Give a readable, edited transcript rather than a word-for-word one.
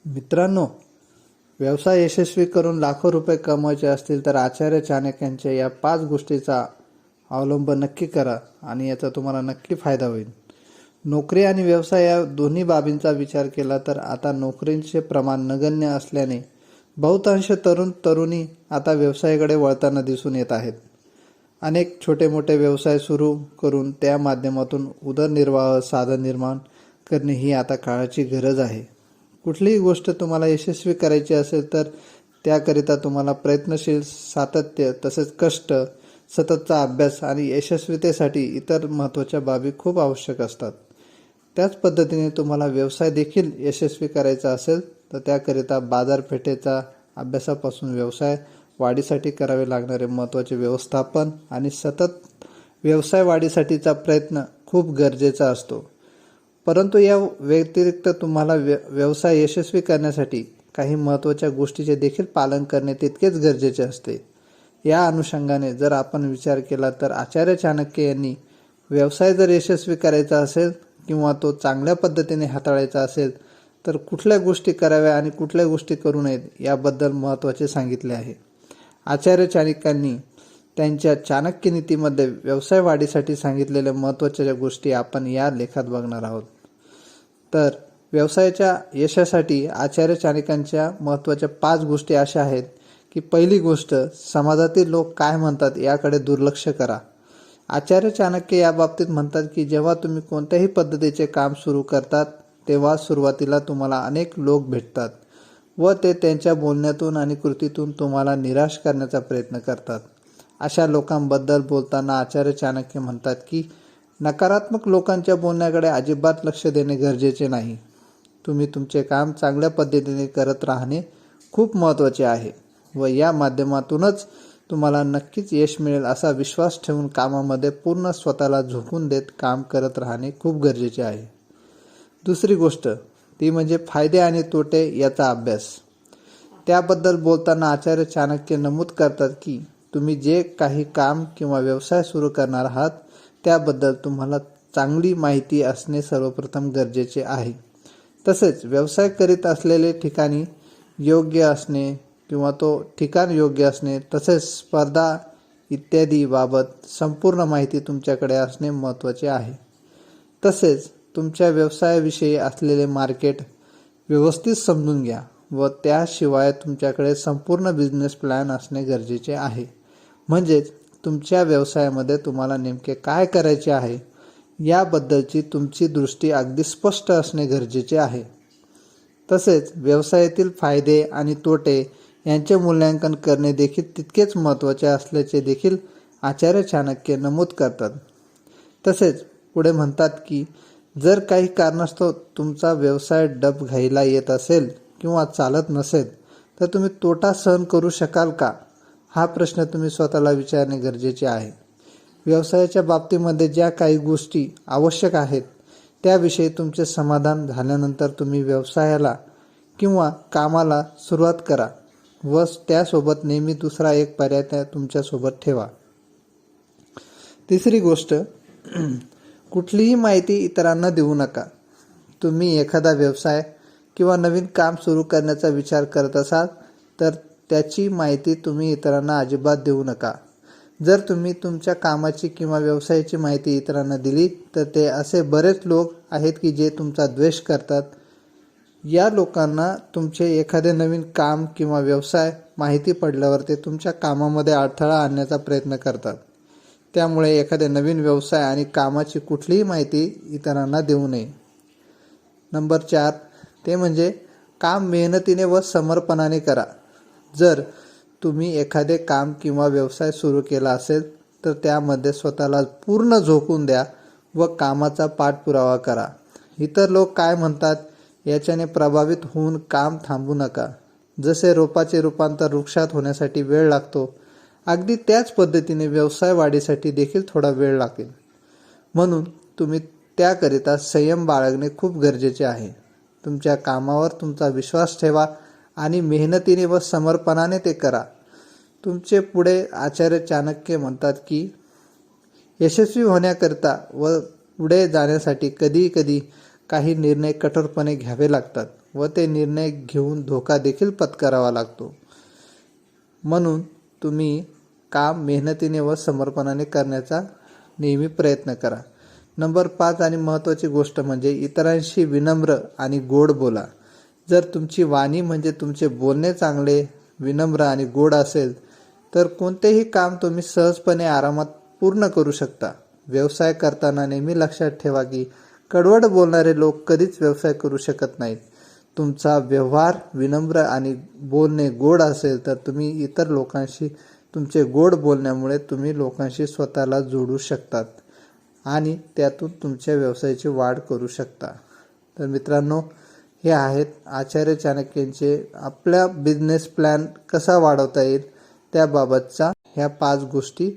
मित्रांनो, व्यवसाय यशस्वी करून लाखो रुपये कमवायचे असतील तर आचार्य चाणक्यांच्या या 5 गोष्टीचा अवलंब नक्की करा आणि याचा तुम्हाला नक्की फायदा होईल. नोकरी आणि व्यवसाय या दोन्ही बाबींचा विचार केला तर आता नोकरीचे प्रमाण नगण्य असल्याने बहुतांश तरुणी आता व्यवसायाकडे वळताना दिसून येत आहेत. अनेक छोटे मोठे व्यवसाय सुरू करून त्या माध्यमातून उदरनिर्वाह साधन निर्माण करणे ही आता काळाची गरज आहे. कुठलीही गोष्ट तुम्हाला यशस्वी करायची असेल तर त्याकरिता तुम्हाला प्रयत्नशील सातत्य तसेच कष्ट, सततचा अभ्यास आणि यशस्वीतेसाठी इतर महत्त्वाच्या बाबी खूप आवश्यक असतात. त्याच पद्धतीने तुम्हाला व्यवसाय देखील यशस्वी करायचा असेल तर त्याकरिता बाजारपेठेचा अभ्यासापासून व्यवसाय वाढीसाठी करावे लागणारे महत्त्वाचे व्यवस्थापन आणि सतत व्यवसाय वाढीसाठीचा प्रयत्न खूप गरजेचा असतो. परंतु या व्यतिरिक्त तुम्हाला व्यवसाय यशस्वी करण्यासाठी काही महत्त्वाच्या गोष्टीचे देखील पालन करणे तितकेच गरजेचे असते. या अनुषंगाने जर आपण विचार केला तर आचार्य चाणक्य यांनी व्यवसाय जर यशस्वी करायचा असेल किंवा तो चांगल्या पद्धतीने हाताळायचा असेल तर कुठल्या गोष्टी कराव्या आणि कुठल्या गोष्टी करू नयेत याबद्दल महत्त्वाचे सांगितले आहे. आचार्य चाणक्यांनी त्यांच्या चाणक्य नीतीमध्ये व्यवसाय वाढीसाठी सांगितलेल्या महत्त्वाच्या गोष्टी आपण या लेखात बघणार आहोत. तर व्यवसायाच्या यशासाठी आचार्य चाणक्यांच्या महत्त्वाच्या 5 गोष्टी अशा आहेत की पहिली गोष्ट, समाजातील लोक काय म्हणतात याकडे दुर्लक्ष करा. आचार्य चाणक्य या बाबतीत म्हणतात की जेव्हा तुम्ही कोणत्याही पद्धतीचे काम सुरू करतात तेव्हा सुरुवातीला तुम्हाला अनेक लोक भेटतात व ते त्यांच्या बोलण्यातून आणि कृतीतून तुम्हाला निराश करण्याचा प्रयत्न करतात. अशा लोकांबद्दल बोलताना आचार्य चाणक्य म्हणतात की नकारात्मक लोकांच्या बोलण्याकडे अजिबात लक्ष देणे गरजेचे नाही. तुम्ही तुमचे काम चांगल्या पद्धतीने करत राहणे खूप महत्त्वाचे आहे व या माध्यमातूनच तुम्हाला नक्कीच यश मिळेल असा विश्वास ठेवून कामामध्ये पूर्ण स्वतःला झोकून देत काम करत राहणे खूप गरजेचे आहे. दुसरी गोष्ट ती म्हणजे फायदे आणि तोटे याचा अभ्यास. त्याबद्दल बोलताना आचार्य चाणक्य नमूद करतात की तुम्ही जे काही काम किंवा व्यवसाय सुरू करणार आहात त्याबद्दल तुम्हाला चांगली माहिती असणे सर्वप्रथम गरजेचे आहे. तसेच व्यवसाय करीत असलेले ठिकाणी योग्य असणे किंवा तो ठिकाण योग्य असणे तसेच स्पर्धा इत्यादी बाबत संपूर्ण माहिती तुमच्याकडे असणे महत्त्वाचे आहे. तसेच तुमच्या व्यवसायाविषयी असलेले मार्केट व्यवस्थित समजून घ्या व त्याशिवाय तुमच्याकडे संपूर्ण बिझनेस प्लॅन असणे गरजेचे आहे. म्हणजेच तुमच्या व्यवसायामध्ये तुम्हाला नेमके काय करायचे आहे याबद्दलची तुमची दृष्टी अगदी स्पष्ट असणे गरजेचे आहे. तसेच व्यवसायातील फायदे आणि तोटे यांचे मूल्यांकन करणे देखील तितकेच महत्त्वाचे असल्याचे देखील आचार्य चाणक्य नमूद करतात. तसेच पुढे म्हणतात की जर काही कारणास्तव तुमचा व्यवसाय डबघाईला येत असेल किंवा चालत नसेल तर तुम्ही तोटा सहन करू शकाल का, हा प्रश्न तुम्ही स्वतःला विचारणे गरजेचे आहे. व्यवसायाच्या बाबतीमध्ये ज्या काही गोष्टी आवश्यक आहेत त्याविषयी तुमचे समाधान झाल्यानंतर तुम्ही व्यवसायाला किंवा कामाला सुरुवात करा व त्यासोबत नेहमी दुसरा एक पर्याय तुमच्यासोबत ठेवा. तिसरी गोष्ट, कुठलीही माहिती इतरांना देऊ नका. तुम्ही एखादा व्यवसाय किंवा नवीन काम सुरू करण्याचा विचार करत असाल तर त्याची माहिती तुम्ही इतरांना अजिबात देऊ नका. जर तुम्ही तुमच्या कामाची किंवा व्यवसायाची माहिती इतरांना दिली तर ते असे बरेच लोक आहेत की जे तुमचा द्वेष करतात. या लोकांना तुमचे एखादे नवीन काम किंवा व्यवसाय माहिती पडल्यावर ते तुमच्या कामामध्ये अडथळा आणण्याचा प्रयत्न करतात. त्यामुळे एखादे नवीन व्यवसाय आणि कामाची कुठलीही माहिती इतरांना देऊ नये. नंबर 4 ते म्हणजे काम मेहनतीने व समर्पणाने करा. जर तुम्ही एखादे काम किंवा व्यवसाय सुरू केला असेल तर त्यामध्ये स्वतःला पूर्ण झोकून द्या व कामाचा पाठपुरावा करा. इतर लोक काय म्हणतात याच्याने प्रभावित होऊन काम थांबवू नका. जसे रोपाचे रूपांतर वृक्षात होण्यासाठी वेळ लागतो अगदी त्याच पद्धतीने व्यवसाय वाढीसाठी देखील थोडा वेळ लागेल. म्हणून तुम्ही त्याकरिता संयम बाळगणे खूप गरजेचे आहे. तुमच्या कामावर तुमचा विश्वास ठेवा आणि मेहनतीने व समर्पणाने ते करा. तुमचे पुढे आचार्य चाणक्य म्हणतात की यशस्वी होण्याकरिता व पुढे जाण्यासाठी कधी कधी काही निर्णय कठोरपणे घ्यावे लागतात. व ते निर्णय घेऊन धोका देखील पत्करावा लागतो. म्हणून तुम्ही काम मेहनतीने व समर्पणाने करण्याचा नेहमी प्रयत्न करा. नंबर 5 आणि महत्त्वाची गोष्ट म्हणजे इतरांशी विनम्र आणि गोड बोला. जर तुमची वाणी म्हणजे तुमचे बोलणे चांगले, विनम्र आणि गोड असेल तर कोणतेही काम तुम्ही सहजपणे आरामात पूर्ण करू शकता. व्यवसाय करताना नेहमी लक्षात ठेवा की कडवट बोलणारे लोक कधीच व्यवसाय करू शकत नाहीत. तुमचा व्यवहार विनम्र आणि बोलणे गोड असेल तर तुम्ही इतर लोकांशी तुमचे गोड बोलण्यामुळे तुम्ही लोकांशी स्वतःला जोडू शकतात आणि त्यातून तुमच्या व्यवसायाची वाढ करू शकता. तर मित्रांनो, हे आहेत आचार्य चाणक्यांचे आपला बिझनेस प्लॅन कसा वाढवता येईल त्याबाबतचा ह्या 5 गोष्टी.